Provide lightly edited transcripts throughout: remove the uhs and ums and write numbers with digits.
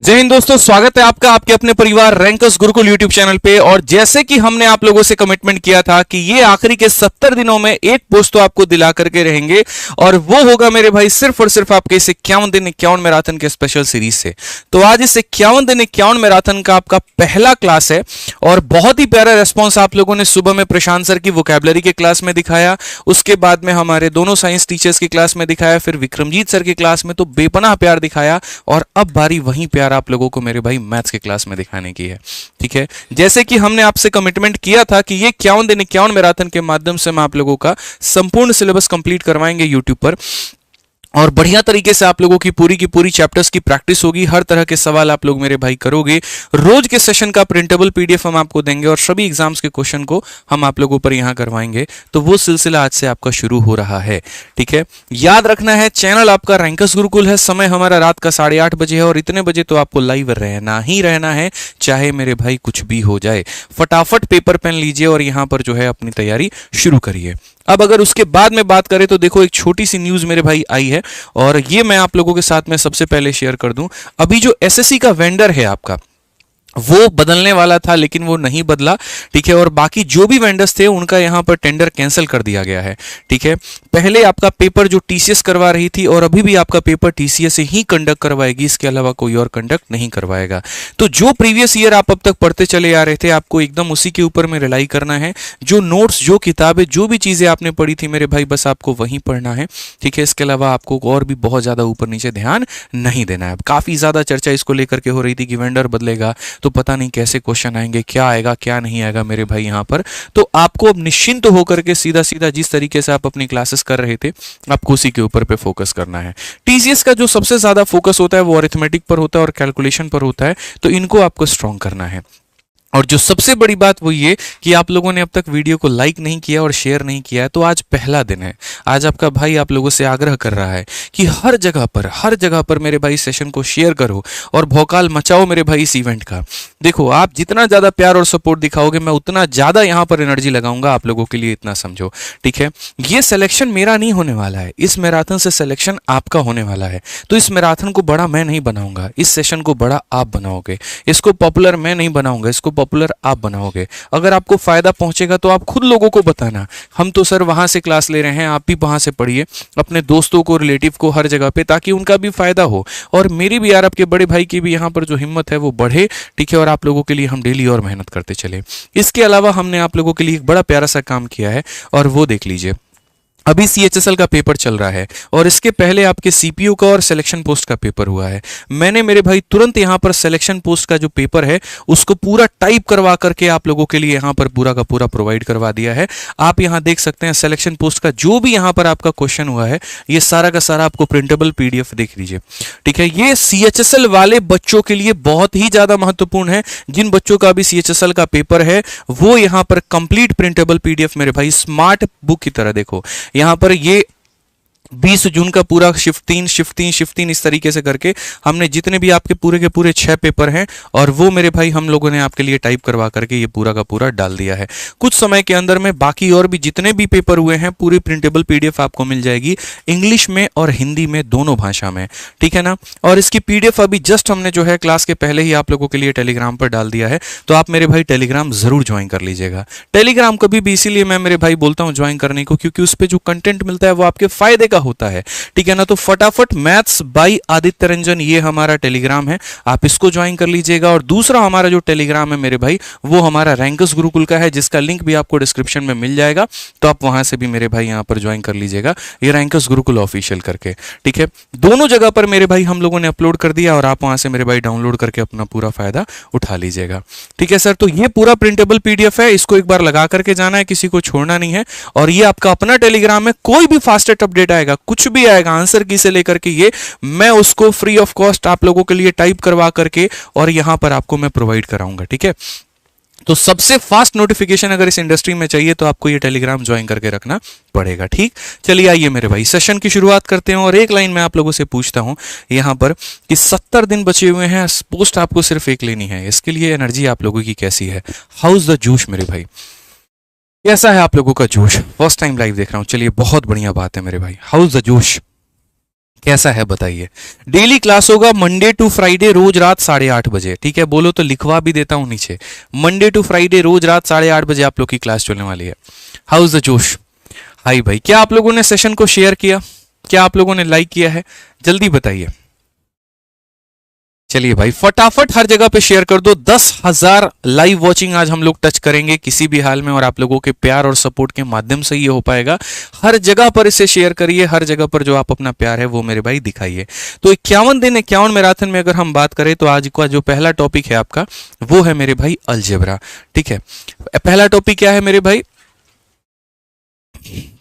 जय हिंद दोस्तों, स्वागत है आपका आपके अपने परिवार रैंकर्स गुरुकुल यूट्यूब चैनल पे। और जैसे कि हमने आप लोगों से कमिटमेंट किया था कि ये आखिरी के 70 दिनों में एक पोस्ट तो आपको दिला करके रहेंगे, और वो होगा मेरे भाई सिर्फ और सिर्फ आपके इस 51 दिन 51 मैराथन के स्पेशल सीरीज से। तो आज इस 51 दिन 51 मैराथन का आपका पहला क्लास है, और बहुत ही प्यारा रेस्पॉन्स आप लोगों ने सुबह में प्रशांत सर की वोकैबुलरी के क्लास में दिखाया, उसके बाद में हमारे दोनों साइंस टीचर्स की क्लास में दिखाया, फिर विक्रमजीत सर की क्लास में तो बेपनाह प्यार दिखाया, और अब बारी वहीं प्यार आप लोगों को मेरे भाई मैथ्स के क्लास में दिखाने की है। ठीक है, जैसे कि हमने आपसे कमिटमेंट किया था कि ये 51 दिन 51 मैराथन के माध्यम से हम आप लोगों का संपूर्ण सिलेबस कंप्लीट करवाएंगे यूट्यूब पर, और बढ़िया तरीके से आप लोगों की पूरी चैप्टर्स की प्रैक्टिस होगी। हर तरह के सवाल आप लोग मेरे भाई करोगे। रोज के सेशन का प्रिंटेबल पीडीएफ हम आपको देंगे, और सभी एग्जाम्स के क्वेश्चन को हम आप लोगों पर यहां करवाएंगे। तो वो सिलसिला आज से आपका शुरू हो रहा है। ठीक है, याद रखना है चैनल आपका रैंकर्स गुरुकुल है, समय हमारा रात का 8:30 बजे है, और इतने बजे तो आपको लाइव रहना ही रहना है, चाहे मेरे भाई कुछ भी हो जाए। फटाफट पेपर पेन लीजिए और यहां पर जो है अपनी तैयारी शुरू करिए। अब अगर उसके बाद में बात करें तो देखो, एक छोटी सी न्यूज मेरे भाई आई है, और ये मैं आप लोगों के साथ में सबसे पहले शेयर कर दूं। अभी जो एसएससी का वेंडर है आपका, वो बदलने वाला था लेकिन वो नहीं बदला। ठीक है, और बाकी जो भी वेंडर्स थे उनका यहां पर टेंडर कैंसिल कर दिया गया है। ठीक है, पहले आपका पेपर जो टीसीएस करवा रही थी, और अभी भी आपका पेपर टीसीएस से ही कंडक्ट करवाएगी, इसके अलावा कोई और कंडक्ट नहीं करवाएगा। तो जो प्रीवियस ईयर आप अब तक पढ़ते चले आ रहे थे, आपको एकदम उसी के ऊपर में रिलाई करना है। जो नोट्स, जो किताबें, जो भी चीजें आपने पढ़ी थी मेरे भाई, बस आपको वहीं पढ़ना है। ठीक है, इसके अलावा आपको और भी बहुत ज्यादा ऊपर नीचे ध्यान नहीं देना है। काफी ज्यादा चर्चा इसको लेकर के हो रही थी कि वेंडर बदलेगा तो पता नहीं कैसे क्वेश्चन आएंगे, क्या आएगा क्या नहीं आएगा मेरे भाई यहाँ पर। तो आपको अब निश्चिंत होकर के सीधा सीधा जिस तरीके से आप अपनी क्लासेस कर रहे थे, आपको उसी के ऊपर पे फोकस करना है। टीसीएस का जो सबसे ज्यादा फोकस होता है वो अरिथमेटिक पर होता है और कैलकुलेशन पर होता है, तो इनको आपको स्ट्रॉन्ग करना है। और जो सबसे बड़ी बात वो ये कि आप लोगों ने अब तक वीडियो को लाइक नहीं किया और शेयर नहीं किया है, तो आज पहला दिन है। आज आपका भाई आप लोगों से आग्रह कर रहा है कि हर जगह पर मेरे भाई सेशन को शेयर करो और भौकाल मचाओ मेरे भाई इस इवेंट का। देखो, आप जितना ज्यादा प्यार और सपोर्ट दिखाओगे, मैं उतना ज्यादा यहाँ पर एनर्जी लगाऊंगा आप लोगों के लिए, इतना समझो। ठीक है, ये सिलेक्शन मेरा नहीं होने वाला है, इस मैराथन से सिलेक्शन आपका होने वाला है। तो इस मैराथन को बड़ा मैं नहीं बनाऊंगा, इस सेशन को बड़ा आप बनाओगे। इसको पॉपुलर मैं नहीं बनाऊंगा, इसको पॉपुलर आप बनाओगे। अगर आपको फायदा पहुंचेगा तो आप खुद लोगों को बताना, हम तो सर वहां से क्लास ले रहे हैं, आप भी वहां से पढ़िए अपने दोस्तों को, रिलेटिव को, हर जगह पे, ताकि उनका भी फायदा हो और मेरी भी, यार आपके बड़े भाई की भी यहाँ पर जो हिम्मत है वो बढ़े। ठीक है, और आप लोगों के लिए हम डेली और मेहनत करते चले। इसके अलावा हमने आप लोगों के लिए एक बड़ा प्यारा सा काम किया है, और वो देख लीजिए। अभी सीएचएसएल का पेपर चल रहा है, और इसके पहले आपके सीपीयू का और सिलेक्शन पोस्ट का पेपर हुआ है। मैंने मेरे भाई तुरंत यहां पर सिलेक्शन पोस्ट का जो पेपर है उसको पूरा टाइप करवा करके आप लोगों के लिए यहां पर पूरा का पूरा प्रोवाइड करवा दिया है। आप यहां देख सकते हैं सिलेक्शन पोस्ट का जो भी यहां पर आपका क्वेश्चन हुआ है, ये सारा का सारा आपको प्रिंटेबल पीडीएफ देख लीजिए। ठीक है, ये सीएचएसएल वाले बच्चों के लिए बहुत ही ज्यादा महत्वपूर्ण है। जिन बच्चों का भी सीएचएसएल का पेपर है, वो यहां पर कंप्लीट प्रिंटेबल पीडीएफ मेरे भाई स्मार्ट बुक की तरह, देखो यहां पर ये 20 जून का पूरा शिफ्ट 3 इस तरीके से करके हमने जितने भी आपके पूरे के पूरे 6 पेपर हैं, और वो मेरे भाई हम लोगों ने आपके लिए टाइप करवा करके ये पूरा का पूरा डाल दिया है। कुछ समय के अंदर में बाकी और भी जितने भी पेपर हुए हैं, पूरी प्रिंटेबल पीडीएफ आपको मिल जाएगी, इंग्लिश में और हिंदी में, दोनों भाषा में। ठीक है ना, और इसकी पीडीएफ अभी जस्ट हमने जो है क्लास के पहले ही आप लोगों के लिए टेलीग्राम पर डाल दिया है। तो आप मेरे भाई टेलीग्राम जरूर ज्वाइन कर लीजिएगा। टेलीग्राम कभी भी इसीलिए मैं मेरे भाई बोलता हूं ज्वाइन करने को, क्योंकि उस पर जो कंटेंट मिलता है वो आपके फायदे का होता है। ठीक है ना, तो फटाफट मैथ्स बाय आदित्य रंजन, ये हमारा टेलीग्राम है, आप इसको ज्वाइन कर लीजिएगा। और दूसरा हमारा जो टेलीग्राम है मेरे भाई, वो हमारा रैंकर्स गुरुकुल का है, जिसका लिंक भी आपको डिस्क्रिप्शन में मिल जाएगा। तो आप वहां से भी मेरे भाई यहां पर ज्वाइन कर लीजिएगा, ये रैंकर्स गुरुकुल ऑफिशियल करके। ठीक है, दोनों जगह पर मेरे भाई हम लोगों ने अपलोड कर दिया, और आप वहां से मेरे भाई डाउनलोड करके अपना पूरा फायदा उठा लीजिएगा। ठीक है सर, तो ये पूरा प्रिंटेबल पीडीएफ है, इसको एक बार लगा करके जाना है, किसी को छोड़ना नहीं है। और ये आपका अपना टेलीग्राम है, कोई भी फास्टेस्ट अपडेट आएगा, कुछ भी आएगा, आंसर की से लेकर के ये, मैं उसको फ्री ऑफ कॉस्ट आप लोगों के लिए टाइप करवा करके और यहां पर आपको मैं प्रोवाइड कराऊंगा। ठीक है, तो सबसे फास्ट नोटिफिकेशन अगर इस इंडस्ट्री में चाहिए तो आपको ये टेलीग्राम ज्वाइन करके रखना पड़ेगा। ठीक, चलिए आइए मेरे भाई सेशन की शुरुआत करते हैं। और एक लाइन मैं आप लोगों से पूछता हूं यहां पर कि 70 दिन बचे हुए हैं, पोस्ट आपको सिर्फ एक लेनी है, इसके लिए एनर्जी आप लोगों की कैसी है? हाउ इज द जोश मेरे भाई, कैसा है आप लोगों का जोश? फर्स्ट टाइम लाइव देख रहा हूं, चलिए बहुत बढ़िया बात है मेरे भाई। हाउ इज द जोश? कैसा है बताइए। डेली क्लास होगा मंडे टू फ्राइडे, रोज रात 8:30 बजे। ठीक है, बोलो तो लिखवा भी देता हूं नीचे, मंडे टू फ्राइडे रोज रात 8:30 बजे आप लोग की क्लास चलने वाली है। हाउ इज द जोश? हाई भाई, क्या आप लोगों ने सेशन को शेयर किया? क्या आप लोगों ने लाइक किया है? जल्दी बताइए। चलिए भाई, फटाफट हर जगह पे शेयर कर दो। 10,000 लाइव वॉचिंग आज हम लोग टच करेंगे किसी भी हाल में, और आप लोगों के प्यार और सपोर्ट के माध्यम से ये हो पाएगा। हर जगह पर इसे शेयर करिए, हर जगह पर जो आप अपना प्यार है वो मेरे भाई दिखाइए। तो 51 दिन 51 मैराथन में अगर हम बात करें तो आज का जो पहला टॉपिक है आपका वो है मेरे भाई अलजेब्रा। ठीक है, पहला टॉपिक क्या है मेरे भाई?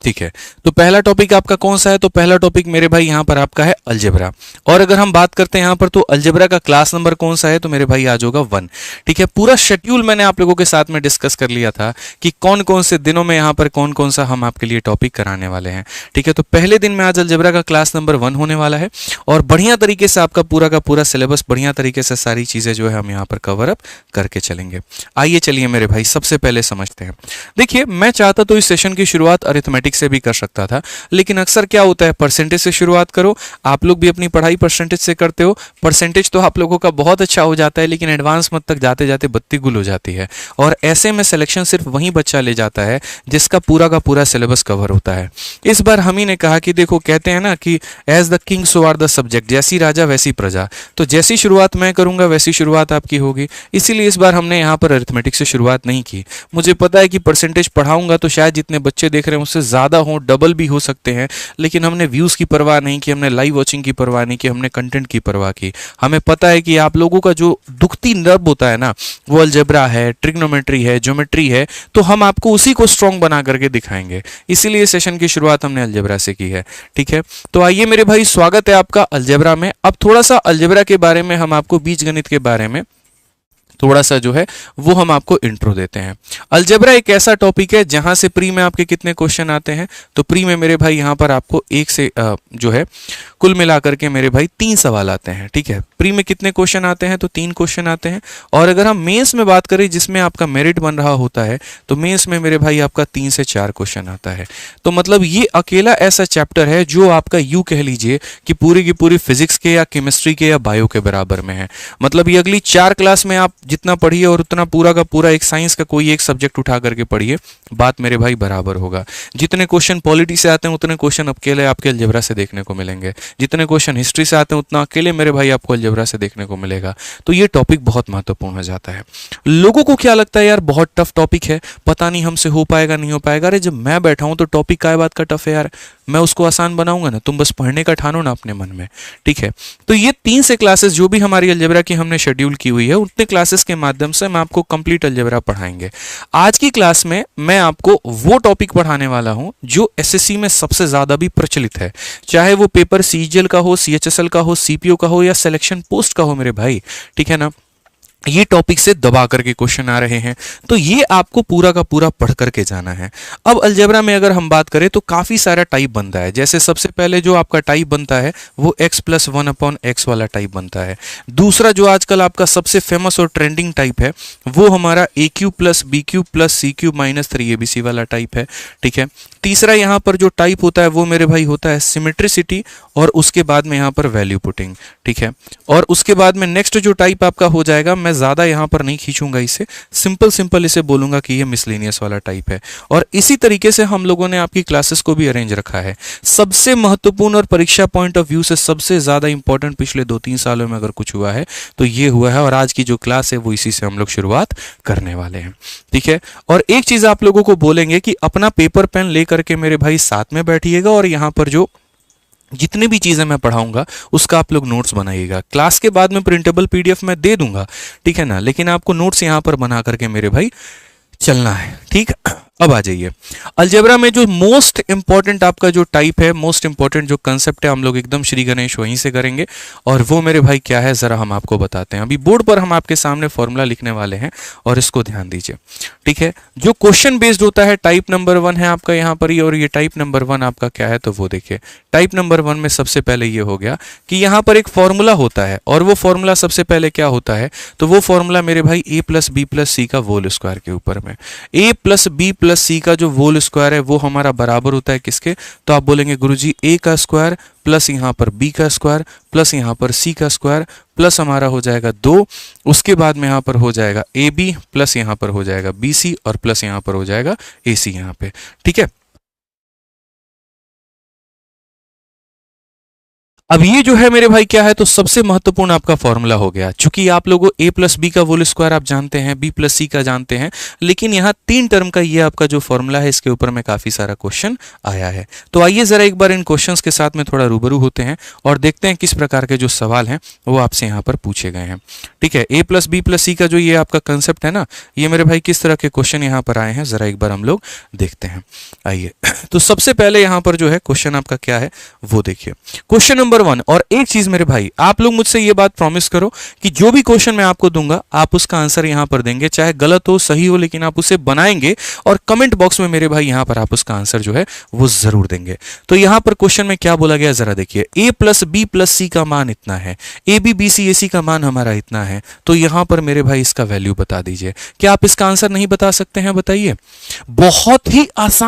ठीक है, तो पहला टॉपिक आपका कौन सा है? तो पहला टॉपिक मेरे भाई यहां पर आपका है अलजेब्रा। और अगर हम बात करते हैं यहां पर तो अलजेब्रा का क्लास नंबर कौन सा है? तो मेरे भाई आज होगा 1। ठीक है, पूरा शेड्यूल मैंने आप लोगों के साथ में डिस्कस कर लिया था कि कौन कौन से दिनों में यहां पर कौन कौन सा हम आपके लिए टॉपिक कराने वाले हैं। ठीक है, तो पहले दिन में आज अलजेब्रा का क्लास नंबर 1 होने वाला है, और बढ़िया तरीके से आपका पूरा का पूरा सिलेबस, बढ़िया तरीके से सारी चीजें जो है हम यहाँ पर कवर अप करके चलेंगे। आइए चलिए मेरे भाई, सबसे पहले समझते हैं। देखिए, मैं चाहता तो इस सेशन की शुरुआत अरिथमेटिक से भी कर सकता था, लेकिन अक्सर क्या होता है, परसेंटेज से शुरुआत करो। आप लोग भी अपनी पढ़ाई परसेंटेज से करते हो, परसेंटेज तो आप लोगों का बहुत अच्छा हो जाता है, लेकिन एडवांस मत तक जाते जाते बत्ती गुल हो जाती है, और ऐसे में सिलेक्शन सिर्फ वही बच्चा ले जाता है जिसका पूरा का पूरा सिलेबस कवर होता है। इस बार हम ही ने कहा कि देखो, कहते हैं ना कि as the king so are the subject, जैसी राजा वैसी प्रजा। तो जैसी शुरुआत मैं करूंगा वैसी शुरुआत आपकी होगी, इसीलिए इस बार हमने यहाँ पर अरिथमेटिक से शुरुआत नहीं की। मुझे पता है कि परसेंटेज पढ़ाऊंगा तो शायद जितने बच्चे देख रहे हैं उससे ज्यादा हो, डबल भी हो सकते हैं, लेकिन हमने व्यूज की परवाह नहीं की, हमने लाइव वॉचिंग की परवाह नहीं की, हमने कंटेंट की परवाह की। हमें पता है कि आप लोगों का जो दुखती नर्व होता है ना, वो अलजेब्रा है, ट्रिग्नोमेट्री है, ज्योमेट्री है, तो हम आपको उसी को स्ट्रॉन्ग बना करके दिखाएंगे। इसीलिए सेशन की शुरुआत हमने अलजेब्रा से की है। ठीक है, तो आइए मेरे भाई, स्वागत है आपका अलजेब्रा में। अब थोड़ा सा अलजेब्रा के बारे में हम आपको, बीजगणित के बारे में थोड़ा सा जो है वो हम आपको इंट्रो देते हैं। अलजेब्रा एक ऐसा टॉपिक है जहां से प्री में आपके कितने क्वेश्चन आते हैं? तो प्री में मेरे भाई यहां पर आपको एक से जो है कुल मिलाकर के मेरे भाई 3 सवाल आते हैं। ठीक है, प्री में कितने क्वेश्चन आते हैं? तो 3 क्वेश्चन आते हैं। और अगर हम मेंस में बात करें जिसमें आपका मेरिट बन रहा होता है, तो मेंस में मेरे भाई आपका 3 से 4 क्वेश्चन आता है। तो मतलब ये अकेला ऐसा चैप्टर है जो आपका यूं कह लीजिए कि पूरी की पूरी फिजिक्स के या केमिस्ट्री के या बायो के बराबर में है। मतलब ये अगली 4 क्लास में आप जितना पढ़िए और उतना पूरा का पूरा एक साइंस का कोई एक सब्जेक्ट उठा करके पढ़िए, बात मेरे भाई बराबर होगा। जितने क्वेश्चन पॉलिटी से आते हैं उतने क्वेश्चन अकेले आपके अलजेब्रा से देखने को मिलेंगे, जितने क्वेश्चन हिस्ट्री से आते हैं उतना अकेले मेरे भाई आपको अलजेब्रा से देखने को मिलेगा। तो ये टॉपिक बहुत महत्वपूर्ण हो जाता है। लोगों को क्या लगता है, यार बहुत टफ टॉपिक है, पता नहीं हमसे हो पाएगा नहीं हो पाएगा। अरे जब मैं बैठा हूं तो टॉपिक काय बात का टफ है यार, मैं उसको आसान बनाऊंगा ना, तुम बस पढ़ने का ठानो ना अपने मन में। ठीक है, तो ये 3 से क्लासेस जो भी हमारी अलजेब्रा की हमने शेड्यूल की हुई है, उतने क्लासेस के माध्यम से हम आपको कंप्लीट अलजेब्रा पढ़ाएंगे। आज की क्लास में मैं आपको वो टॉपिक पढ़ाने वाला हूं जो एसएससी में सबसे ज्यादा भी प्रचलित है, चाहे वो पेपर सीजीएल का हो, सीएचएसएल का हो, सीपीओ का हो या सिलेक्शन पोस्ट का हो मेरे भाई। ठीक है ना, ये टॉपिक से दबा करके क्वेश्चन आ रहे हैं, तो ये आपको पूरा का पूरा पढ़ करके जाना है। अब अलजेब्रा में अगर हम बात करें तो काफी सारा टाइप बनता है। जैसे सबसे पहले जो आपका टाइप बनता है वो x+1/x वाला टाइप बनता है। दूसरा जो आजकल आपका सबसे फेमस और ट्रेंडिंग टाइप है वो हमारा a3+b3+c3-3abc वाला टाइप है। ठीक है, तीसरा यहाँ पर जो टाइप होता है वो मेरे भाई होता है सिमेट्रिसिटी, और उसके बाद में यहाँ पर वैल्यू पुटिंग। ठीक है, और उसके बाद में नेक्स्ट जो टाइप आपका हो जाएगा, मैं ज्यादा यहाँ पर नहीं खींचूंगा इसे, सिंपल इसे बोलूंगा कि ये मिसलेनियस वाला टाइप है। और इसी तरीके से हम लोगों ने आपकी क्लासेस को भी अरेंज रखा है। सबसे महत्वपूर्ण और परीक्षा पॉइंट ऑफ व्यू से सबसे ज्यादा इंपॉर्टेंट पिछले 2-3 सालों में अगर कुछ हुआ है तो ये हुआ है, और आज की जो क्लास है वो इसी से हम लोग शुरुआत करने वाले हैं। ठीक है, और एक चीज आप लोगों को बोलेंगे कि अपना पेपर पेन लेकर के मेरे भाई साथ में बैठिएगा, और यहाँ पर जो जितनी भी चीजें मैं पढ़ाऊंगा उसका आप लोग नोट्स बनाइएगा। क्लास के बाद में प्रिंटेबल पीडीएफ मैं दे दूंगा, ठीक है ना, लेकिन आपको नोट्स यहां पर बना करके मेरे भाई चलना है। ठीक, अब आ जाइए अलजेब्रा में जो मोस्ट इंपॉर्टेंट आपका जो टाइप है, मोस्ट इंपॉर्टेंट जो कंसेप्ट है, हम लोग एकदम श्री गणेश वहीं से करेंगे, और वो मेरे भाई क्या है जरा हम आपको बताते हैं। अभी बोर्ड पर हम आपके सामने फॉर्मूला लिखने वाले हैं और इसको ध्यान दीजिए। ठीक है, जो क्वेश्चन बेस्ड होता है टाइप नंबर 1 है आपका यहाँ पर ही, और ये टाइप नंबर 1 आपका क्या है तो वो देखिए। टाइप नंबर 1 में सबसे पहले ये हो गया कि यहाँ पर एक फॉर्मूला होता है, और वो फॉर्मूला सबसे पहले क्या होता है तो वो फॉर्मूला मेरे भाई a+b+c का होल स्क्वायर के ऊपर में। a+b+ प्लस सी का जो होल स्क्वायर है वो हमारा बराबर होता है किसके, तो आप बोलेंगे गुरुजी ए का स्क्वायर प्लस यहाँ पर बी का स्क्वायर प्लस यहाँ पर सी का स्क्वायर प्लस हमारा हो जाएगा 2, उसके बाद में यहाँ पर हो जाएगा ए बी प्लस यहाँ पर हो जाएगा बी सी और प्लस यहाँ पर हो जाएगा ए सी यहाँ पे। ठीक है, अब ये जो है मेरे भाई क्या है, तो सबसे महत्वपूर्ण आपका फॉर्मूला हो गया। चूंकि आप लोगों ए प्लस बी का होल स्क्वायर आप जानते हैं, बी प्लस सी का जानते हैं, लेकिन यहाँ 3 टर्म का ये आपका जो फॉर्मूला है इसके ऊपर में काफी सारा क्वेश्चन आया है। तो आइए जरा एक बार इन क्वेश्चंस के साथ में थोड़ा रूबरू होते हैं और देखते हैं किस प्रकार के जो सवाल हैं वो आपसे यहाँ पर पूछे गए हैं। ठीक है, ए प्लस बी प्लस सी का जो ये आपका कंसेप्ट है ना, ये मेरे भाई किस तरह के क्वेश्चन यहाँ पर आए हैं जरा एक बार हम लोग देखते हैं। आइए तो सबसे पहले यहाँ पर जो है क्वेश्चन आपका क्या है वो देखिए, क्वेश्चन नंबर 1। और एक चीज मेरे भाई, आप लोग मुझसे ये बात प्रॉमिस करो कि जो भी क्वेश्चन मैं आपको दूंगा आप उसका आंसर यहां पर देंगे, चाहे गलत हो सही हो, लेकिन आप उसे बनाएंगे और कमेंट बॉक्स में मेरे भाई यहां पर आप उसका आंसर जो है वो जरूर देंगे। तो यहां पर क्वेश्चन में क्या बोला गया जरा देखिए, ए प्लस बी प्लस सी का मान इतना है, ए बी बी सी ए सी का मान हमारा इतना है, तो यहां पर मेरे भाई इसका वैल्यू बता दीजिए। क्या आप इसका आंसर नहीं बता सकते हैं? बताइए, बहुत ही आसान